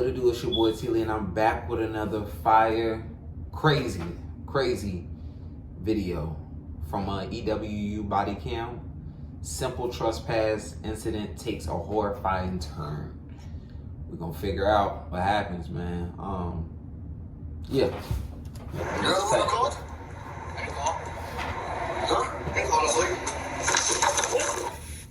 What it do? It's your boy Teely, and I'm back with another fire, crazy video from EWU body cam. Simple trespass incident takes a horrifying turn. We're gonna figure out what happens, man. Yeah.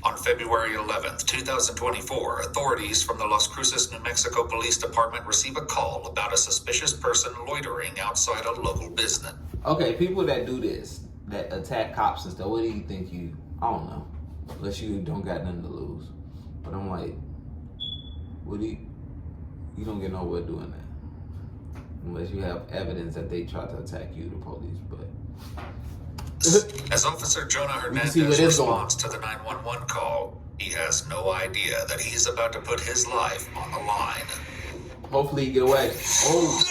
On February 11th, 2024, authorities from the Las Cruces, New Mexico Police Department receive a call about a suspicious person loitering outside a local business. Okay, people that do this, that attack cops and stuff, what do you think I don't know. Unless you don't got nothing to lose. But I'm like, you don't get nowhere doing that. Unless you have evidence that they tried to attack you, the police, but. As Officer Jonah Hernandez responds to the 911 call, he has no idea that he's about to put his life on the line. Hopefully you get away. Oh.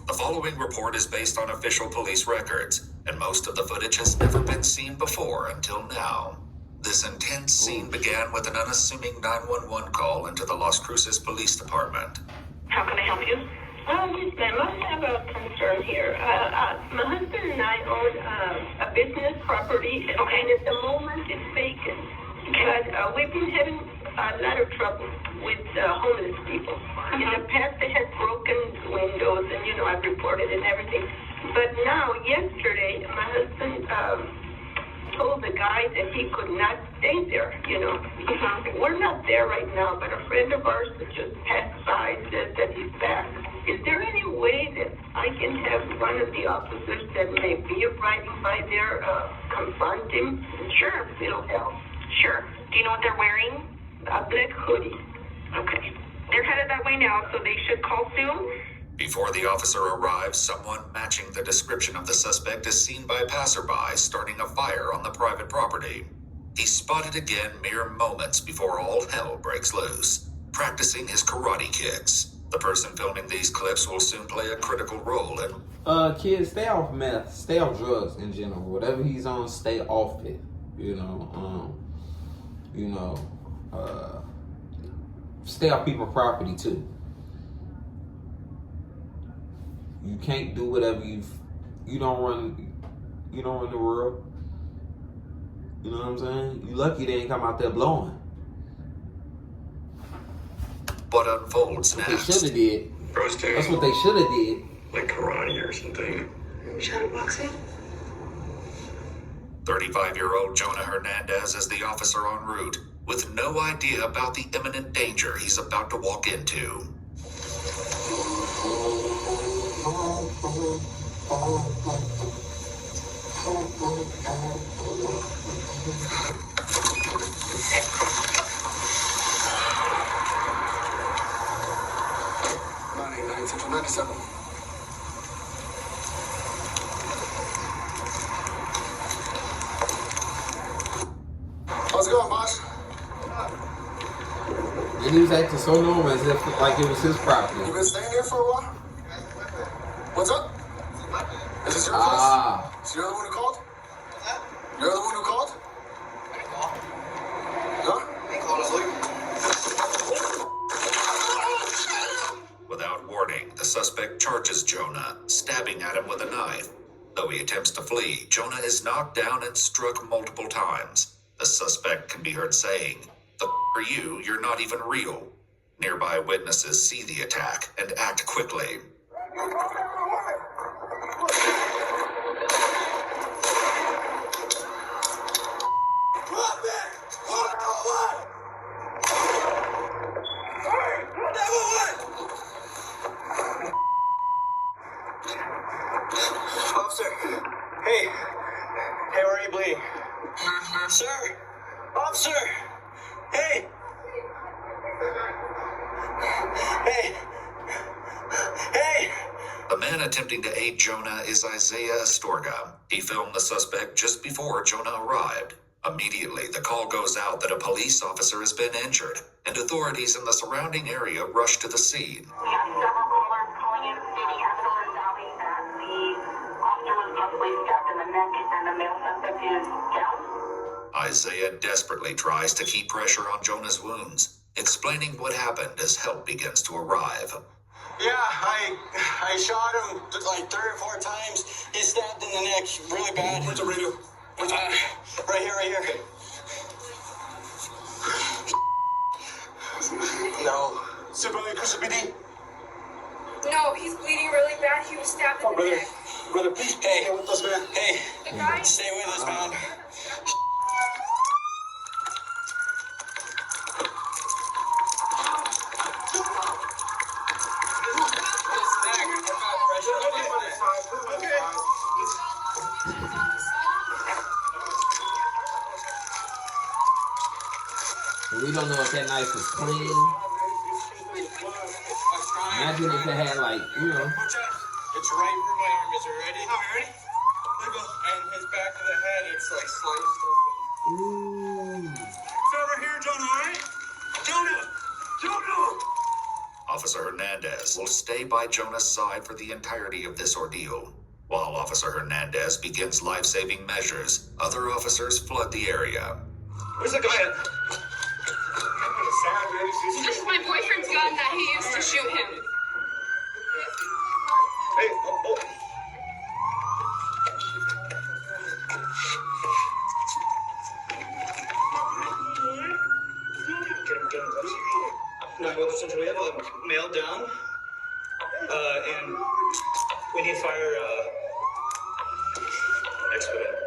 The following report is based on official police records, and most of the footage has never been seen before until now. This intense scene began with an unassuming 911 call into the Las Cruces Police Department. How can I help you? Yes, ma'am. I have a concern here. My husband and I own a business property, and at the moment it's vacant. But we've been having a lot of trouble with homeless people. In the past, they had broken windows, and I've reported and everything. But now, yesterday, my husband told the guy that he could not stay there. We're not there right now, but a friend of ours that just passed by says that he's back. Is there any way that I can have one of the officers that may be riding by there confront him? Sure. It'll help. Sure. Do you know what they're wearing? A black hoodie. Okay. They're headed that way now, so they should call soon. Before the officer arrives, someone matching the description of the suspect is seen by passerby starting a fire on the private property. He's spotted again mere moments before all hell breaks loose, practicing his karate kicks. The person filming these clips will soon play a critical role in... Kids, stay off meth, stay off drugs in general. Whatever he's on, stay off it. Stay off people's property too. You can't do whatever you don't run the world. You know what I'm saying? You lucky they ain't come out there blowing. What unfolds next? They should have did. That's what they should have did. Like karate or something. Shadowboxing? 35-year-old Jonah Hernandez is the officer en route, with no idea about the imminent danger he's about to walk into. How's it going, boss? And he was acting so normal as if like it was his property. You been staying here for a while? What's up? Is this your place? So you're the one who called? You're the one who called? Huh? Without warning, the suspect charges Jonah, stabbing at him with a knife. Though he attempts to flee, Jonah is knocked down and struck multiple times. The suspect can be heard saying, "The f*** are you? You're not even real." Nearby witnesses see the attack and act quickly. Officer. Hey, where are you bleeding? Sir! Officer! Hey! The man attempting to aid Jonah is Isaiah Astorga. He filmed the suspect just before Jonah arrived. Immediately, the call goes out that a police officer has been injured, and authorities in the surrounding area rush to the scene. We have several callers calling in stating at Solar Valley that the officer was possibly stabbed in the neck and the male suspect is down. Isaiah desperately tries to keep pressure on Jonah's wounds, explaining what happened as help begins to arrive. Yeah, I shot him like 3 or 4 times. He's stabbed in the neck really bad. Where's the radio? Right here. Okay. No. Civilian custody. No, he's bleeding really bad. He was stabbed in the neck. Brother, please Hey, stay with us, man. Hey, The guy? stay with us, man. We don't know if that knife was clean. Imagine if it had like, you know. It's right where my arm is. Are you ready? Are you ready? There you go. And his back of the head, it's like sliced open. Ooh. It's over here, Jonah, all right? Jonah! Officer Hernandez will stay by Jonah's side for the entirety of this ordeal. While Officer Hernandez begins life-saving measures, other officers flood the area. Where's the guy at? This is my boyfriend's gun that he used to shoot him. Hey, oh. No, well, since we have a male down, and we need fire, expedite.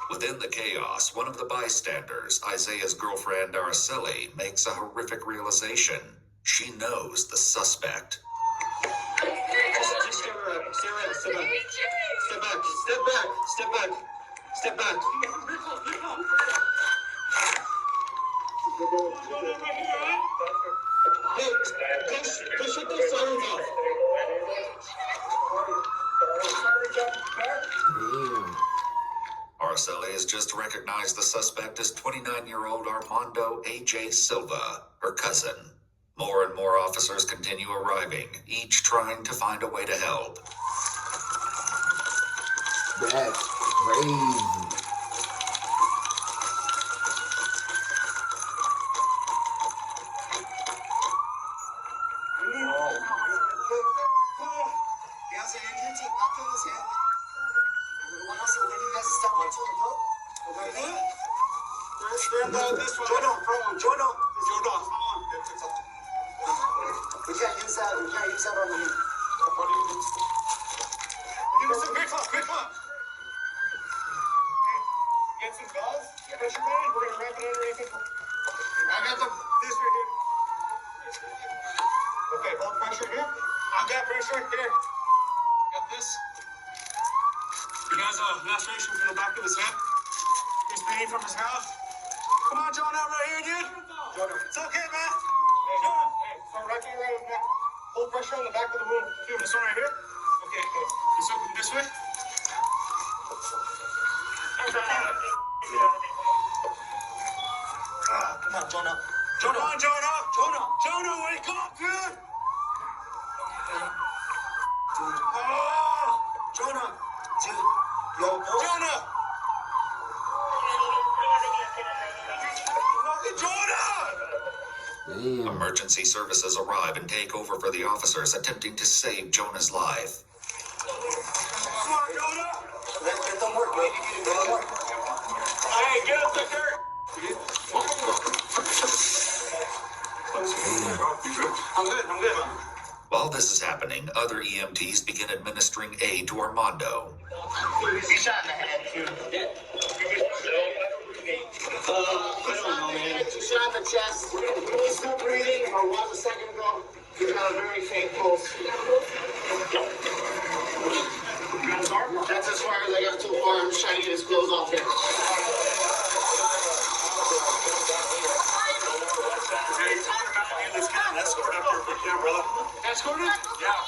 Within the chaos, one of the bystanders, Isaiah's girlfriend Araceli, makes a horrific realization. She knows the suspect. Just stay back. Step back. Hey, go shut those sirens off. Damn. Araceli has just recognized the suspect as 29-year-old Armando A.J. Silva, her cousin. More and more officers continue arriving, each trying to find a way to help. That's crazy. Stand by this one. Jonah. We can't use that on the knee. Give us some quick up. Get some gauze. Pressure band. We're gonna wrap it underneath it. I got this right here. Okay, hold pressure here. I got pressure here. Got this. He has a laceration from the back of his head. He's bleeding from his mouth. Come on, Jonah, right here, dude. Jonah. It's okay, man. Hey, Jonah. Hey, so right here, right now. Hold pressure on the back of the wound. Dude, this one right here. Okay. Just open this way. Come on, Jonah. Jonah, wake up, dude. Jonah. Jonah. Damn. Emergency services arrive and take over for the officers attempting to save Jonah's life. Come on, Jonah. Let them work, baby. Let them work. Hey, get up the dirt. I'm good. While this is happening, other EMTs begin administering aid to Armando. He shot in the head, too. I don't know, man. He shot in the chest. He's still breathing, or was a second ago. He's got a very faint pulse. That's as far as I got so far. I'm just trying to get his clothes off here. Escort up here quick now, brother. Escorted? Yeah.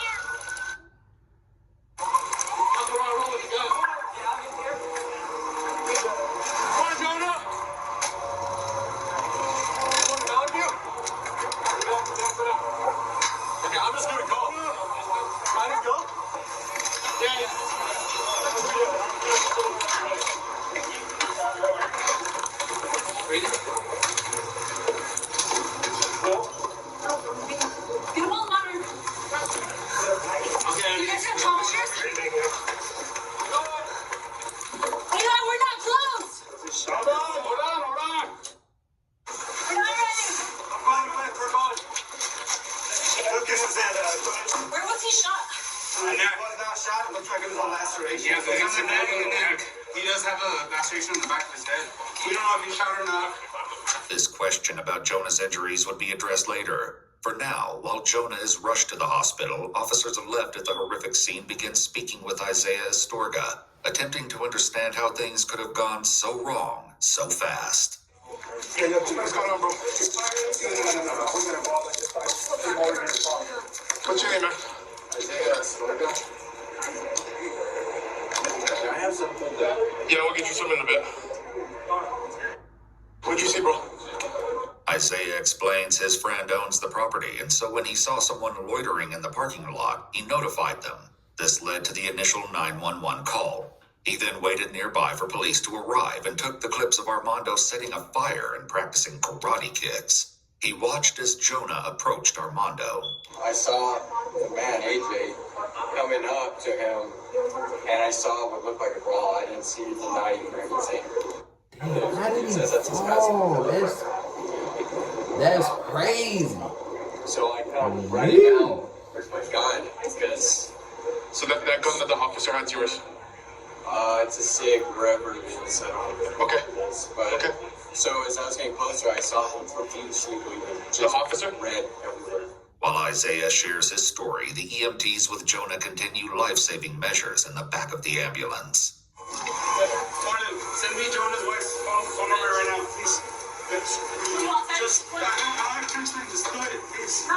Come on, roll with the gun. Come on, Jonah. Down you. Okay, I'm just gonna go. Try to go. Yeah. Ready? question about Jonah's injuries would be addressed later. For now, while Jonah is rushed to the hospital, officers left at the horrific scene begin speaking with Isaiah Astorga, attempting to understand how things could have gone so wrong so fast. Hey, what's going on, bro? What's your name, man? Isaiah Astorga. Can I have some food there? Yeah, we'll get you some in a bit. What'd you see, bro? Isaiah explains his friend owns the property, and so when he saw someone loitering in the parking lot, he notified them. This led to the initial 911 call. He then waited nearby for police to arrive and took the clips of Armando setting a fire and practicing karate kicks. He watched as Jonah approached Armando. I saw the man, AJ, coming up to him, and I saw what looked like a brawl. I didn't see the knife or anything. Damn, how did he Says that's his cousin. That's crazy. So I come running out with my gun because So that gun that the officer had's yours? it's a SIG Revolution setup. Okay. But Okay. so as I was getting closer, I saw him profusely bleeding. The officer? Red everywhere. While Isaiah shares his story, the EMTs with Jonah continue life-saving measures in the back of the ambulance. Morning. Send me Jonah's wife's phone number right now, please. Just, I can't just do it, please.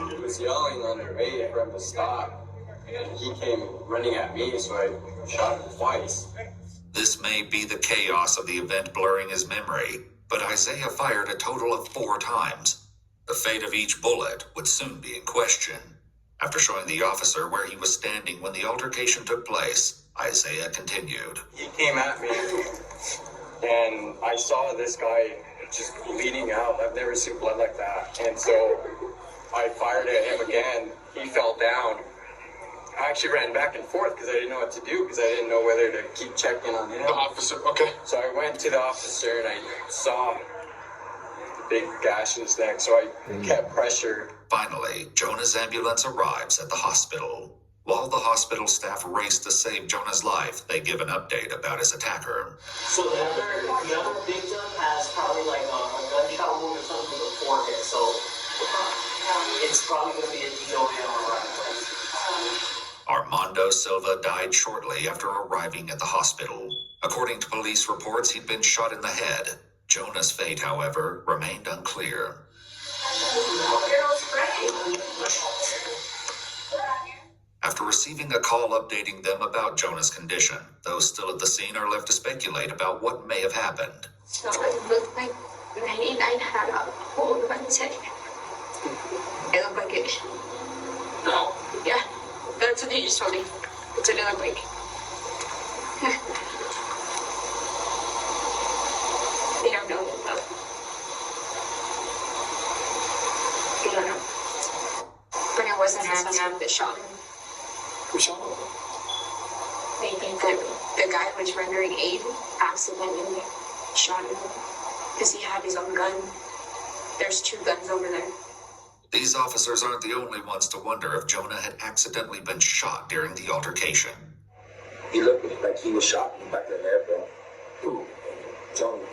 He was yelling on me for him to stop, and he came running at me, so I shot him twice. This may be the chaos of the event blurring his memory, but Isaiah fired a total of 4 times. The fate of each bullet would soon be in question. After showing the officer where he was standing when the altercation took place, Isaiah continued. He came at me, and I saw this guy just bleeding out. I've never seen blood like that. And so I fired at him again. He fell down. I actually ran back and forth because I didn't know what to do, because I didn't know whether to keep checking on him. The officer, okay. So I went to the officer and I saw the big gash in his neck, so I kept pressure. Finally, Jonah's ambulance arrives at the hospital. While the hospital staff race to save Jonah's life, they give an update about his attacker. So the other victim has probably like a gunshot wound or something to the forehead, so it's probably going to be a DOA on the right. Armando Silva died shortly after arriving at the hospital. According to police reports, he'd been shot in the head. Jonah's fate, however, remained unclear. After receiving a call updating them about Jonah's condition, those still at the scene are left to speculate about what may have happened. So it looked like 99 had a hold on his head. It looked like it. No. Yeah, that's what he just told me. It's what it looked like. They don't know though. They don't know. But it wasn't the suspect that shot him. Who shot him? They think that the guy who was rendering aid accidentally shot him because he had his own gun. There's 2 guns over there. These officers aren't the only ones to wonder if Jonah had accidentally been shot during the altercation. He looked like he was shot in the back of the head, bro. Who? Jonah.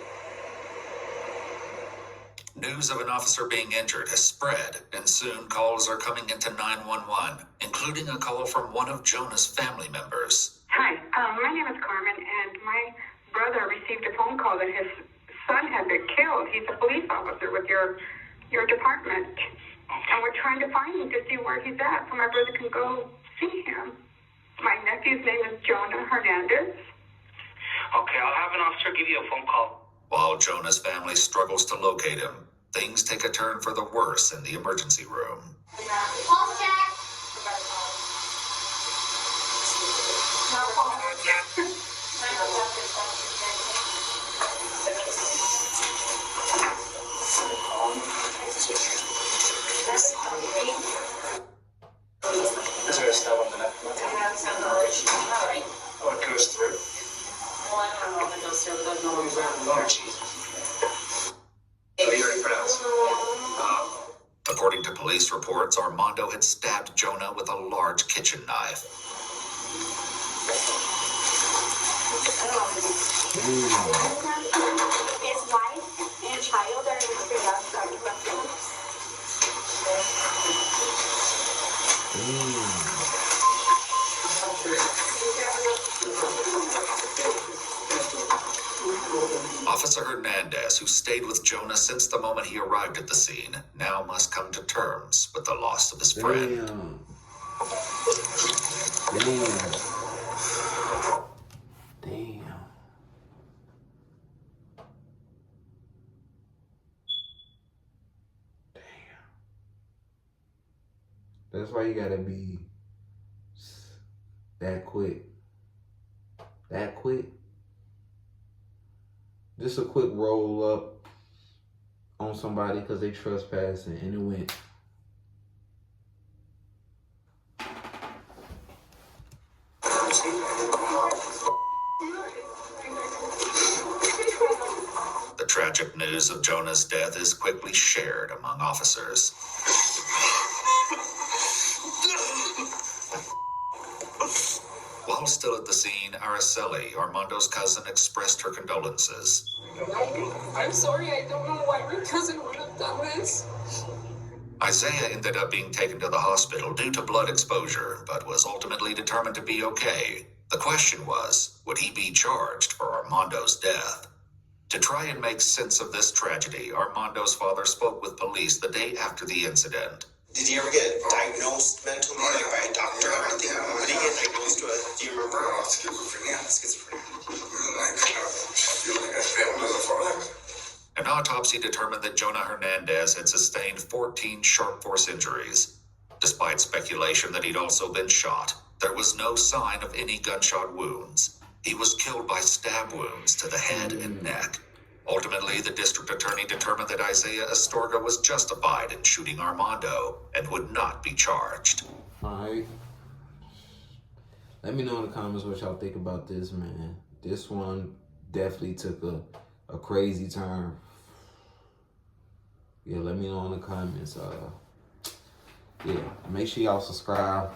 News of an officer being injured has spread, and soon calls are coming into 911, including a call from one of Jonah's family members. Hi, my name is Carmen, and my brother received a phone call that his son had been killed. He's a police officer with your department, and we're trying to find him to see where he's at so my brother can go see him. My nephew's name is Jonah Hernandez. Okay, I'll have an officer give you a phone call. While Jonah's family struggles to locate him, things take a turn for the worse in the emergency room. Pulse check. Is there a stub on the neck? Oh, it goes through. Well, I don't know if it goes through, but no one's around. Oh, Jesus. Police reports Armando had stabbed Jonah with a large kitchen knife. His wife and child are in the Officer Hernandez, who stayed with Jonah since the moment he arrived at the scene, now must come to terms with the loss of his friend. Damn. That's why you gotta be that quick. That quick. Just a quick roll up on somebody because they trespassing and it went. The tragic news of Jonah's death is quickly shared among officers. While still at the scene, Araceli, Armando's cousin, expressed her condolences. I'm sorry, I don't know why my cousin would have done this. Isaiah ended up being taken to the hospital due to blood exposure, but was ultimately determined to be okay. The question was, would he be charged for Armando's death? To try and make sense of this tragedy, Armando's father spoke with police the day after the incident. Did he ever get diagnosed mentally, like by a doctor or anything? What did he get diagnosed with? Do you remember? Schizophrenia. An autopsy determined that Jonah Hernandez had sustained 14 sharp force injuries. Despite speculation that he'd also been shot, there was no sign of any gunshot wounds. He was killed by stab wounds to the head and neck. Ultimately, the district attorney determined that Isaiah Astorga was justified in shooting Armando and would not be charged. Alright. Let me know in the comments what y'all think about this, man. This one definitely took a crazy turn. Yeah, let me know in the comments. Yeah, make sure y'all subscribe.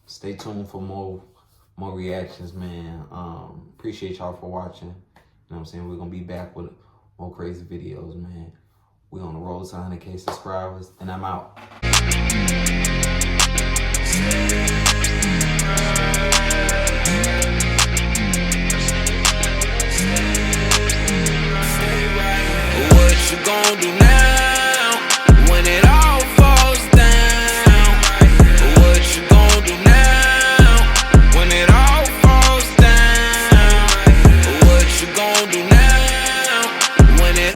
Stay tuned for more reactions, man. Appreciate y'all for watching. You know what I'm saying? We're going to be back with more crazy videos, man. We're on the road to 100K subscribers, and I'm out.